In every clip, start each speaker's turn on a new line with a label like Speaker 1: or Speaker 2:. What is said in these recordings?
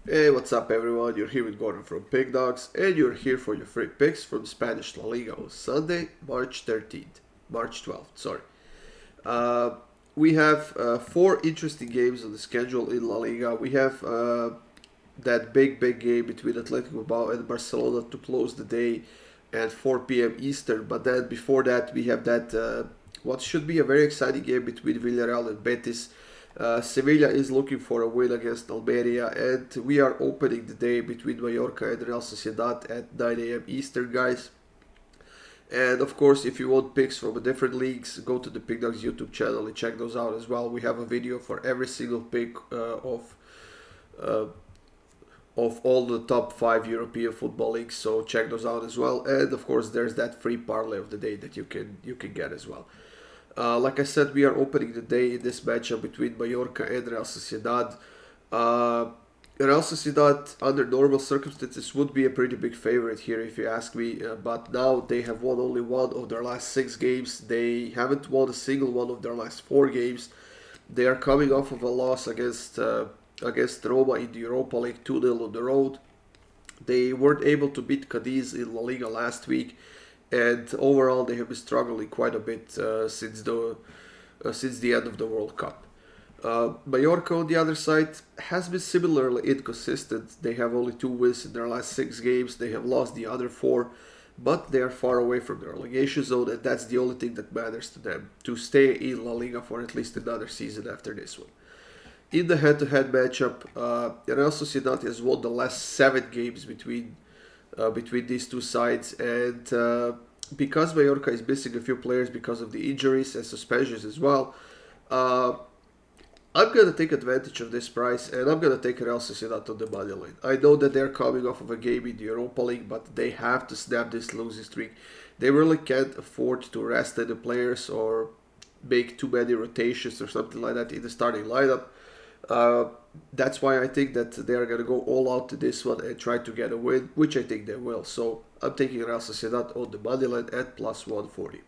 Speaker 1: Hey, what's up everyone? You're here with Goran from Pick Dawgz, and you're here for your free picks from Spanish La Liga on Sunday, March 12th, sorry. Uh, we have four interesting games on the schedule in La Liga. We have that big game between Athletic Bilbao and Barcelona to close the day at 4 p.m. Eastern, but then before that we have that what should be a very exciting game between Villarreal and Betis. Sevilla is looking for a win against Almeria, and we are opening the day between Mallorca and Real Sociedad at 9 a.m. Eastern, guys. And of course, if you want picks from different leagues, go to the Pickdawgz YouTube channel and check those out as well. We have a video for every single pick uh, of all the top five European football leagues, so check those out as well. And of course, there's that free parlay of the day that you can get as well. Like I said, we are opening the day in this matchup between Mallorca and Real Sociedad. Uh, Real Sociedad, under normal circumstances, would be a pretty big favorite here, if you ask me. But now they have won only one of their last six games. They haven't won a single one of their last four games. They are coming off of a loss against Roma in the Europa League 2-0 on the road. They weren't able to beat Cadiz in La Liga last week, and overall they have been struggling quite a bit since the end of the World Cup. Mallorca, on the other side, has been similarly inconsistent. They have only two wins in their last six games. They have lost the other four, but they are far away from the relegation zone, and that's the only thing that matters to them, to stay in La Liga for at least another season after this one. In the head-to-head matchup, Real Sociedad has won the last seven games between these two sides, and because Mallorca is missing a few players because of the injuries and suspensions as well, uh, I'm gonna take advantage of this price, and I'm gonna take Real Sociedad on the money line. I know that they're coming off of a game in the Europa League, but they have to snap this losing streak. They really can't afford to rest any players or make too many rotations or something like that in the starting lineup. Uh, that's why I think that they are going to go all out to this one and try to get a win, which I think they will. So I'm taking Real Sociedad on the money line at plus 140.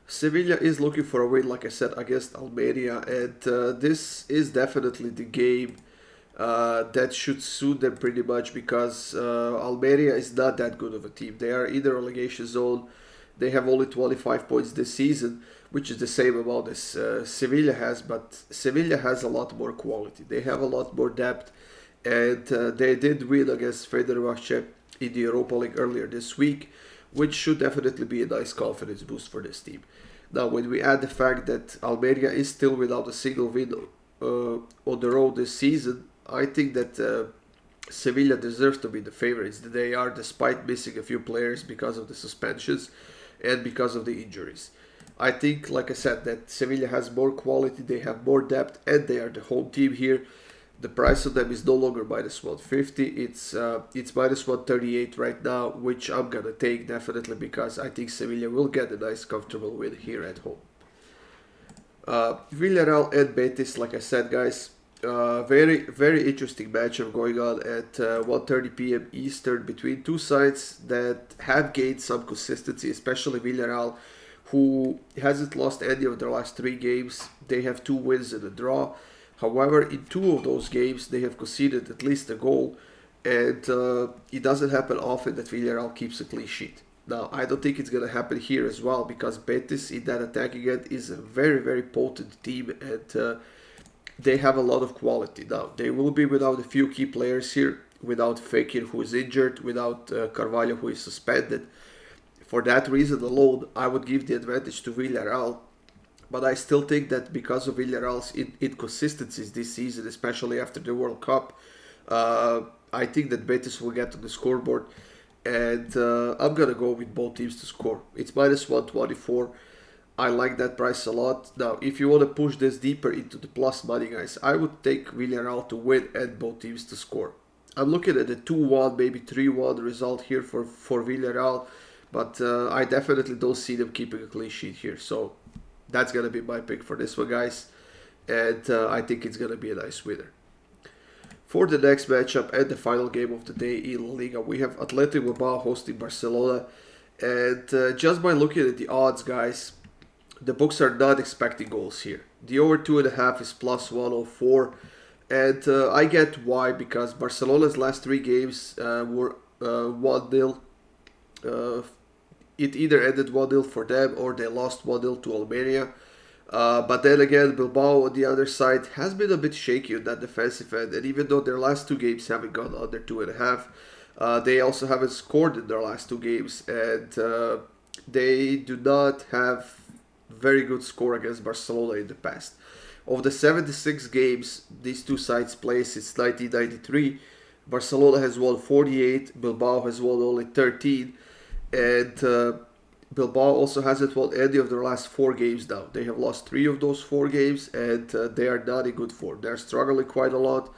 Speaker 1: Sevilla is looking for a win, like I said, against Almeria, and this is definitely the game that should suit them pretty much because Almeria is not that good of a team. They are in the relegation zone. They have only 25 points this season, which is the same amount as Sevilla has, but Sevilla has a lot more quality. They have a lot more depth, and they did win against Fenerbahce in the Europa League earlier this week, which should definitely be a nice confidence boost for this team. Now, when we add the fact that Almeria is still without a single win on the road this season, I think that Sevilla deserves to be the favorites. They are, despite missing a few players because of the suspensions and because of the injuries. I think, like I said, that Sevilla has more quality, they have more depth, and they are the home team here. The price of them is no longer minus 150. It's minus 138 right now, which I'm gonna take definitely because I think Sevilla will get a nice comfortable win here at home. Villarreal and Betis, like I said, guys, very interesting matchup going on at 1:30 p.m. Eastern between two sides that have gained some consistency, especially Villarreal, who hasn't lost any of their last three games. They have two wins and a draw. However, in two of those games, they have conceded at least a goal, and it doesn't happen often that Villarreal keeps a clean sheet. Now, I don't think it's going to happen here as well because Betis in that attacking end is a very potent team, and they have a lot of quality. Now, they will be without a few key players here, without Fekir, who is injured, without Carvalho, who is suspended. For that reason alone, I would give the advantage to Villarreal. But I still think that because of Villarreal's inconsistencies this season, especially after the World Cup, I think that Betis will get on the scoreboard. And I'm going to go with both teams to score. It's minus 124. I like that price a lot. Now, if you want to push this deeper into the plus money, guys, I would take Villarreal to win and both teams to score. I'm looking at a 2-1, maybe 3-1 result here for Villarreal, but I definitely don't see them keeping a clean sheet here. So that's going to be my pick for this one, guys. And I think it's going to be a nice winner. For the next matchup and the final game of the day in La Liga, we have Athletic Bilbao hosting Barcelona. And just by looking at the odds, guys, the books are not expecting goals here. The over 2.5 is plus 104. And I get why, because Barcelona's last three games were 1-0. Uh, it either ended 1-0 for them or they lost 1-0 to Almeria. But then again, Bilbao on the other side has been a bit shaky on that defensive end, and even though their last two games haven't gone under 2.5, they also haven't scored in their last two games, and they do not have very good score against Barcelona in the past. Of the 76 games these two sides play since 1993, Barcelona has won 48, Bilbao has won only 13, and Bilbao also hasn't won any of their last four games now. They have lost three of those four games, and they are not in good form. They're struggling quite a lot.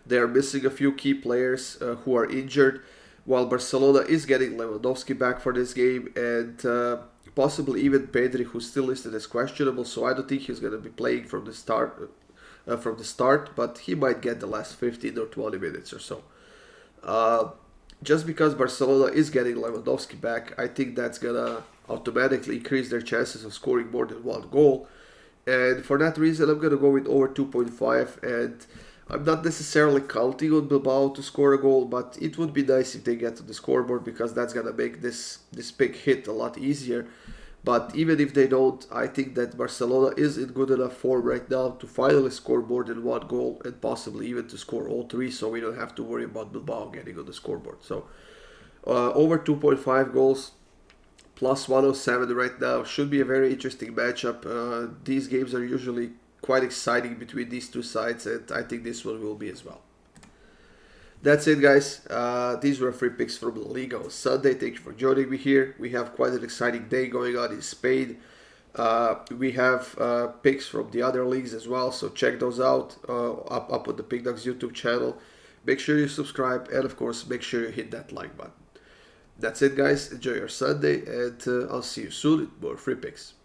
Speaker 1: They are missing a few key players who are injured, while Barcelona is getting Lewandowski back for this game, and possibly even Pedri, who's still listed as questionable. So I don't think he's going to be playing from the start. But he might get the last 15 or 20 minutes or so. Just because Barcelona is getting Lewandowski back, I think that's gonna automatically increase their chances of scoring more than one goal. And for that reason, I'm gonna go with over 2.5. And I'm not necessarily counting on Bilbao to score a goal, but it would be nice if they get to the scoreboard, because that's gonna make this pick hit a lot easier. But even if they don't, I think that Barcelona is in good enough form right now to finally score more than one goal, and possibly even to score all three, so we don't have to worry about Bilbao getting on the scoreboard. So over 2.5 goals, plus 107 right now, should be a very interesting matchup. These games are usually quite exciting between these two sides, and I think this one will be as well. That's it, guys. These were free picks from LaLiga on Sunday. Thank you for joining me here. We have quite an exciting day going on in Spain. We have picks from the other leagues as well, so check those out up on the Pickdawgz YouTube channel. Make sure you subscribe, and of course, make sure you hit that like button. That's it, guys. Enjoy your Sunday, and I'll see you soon with more free picks.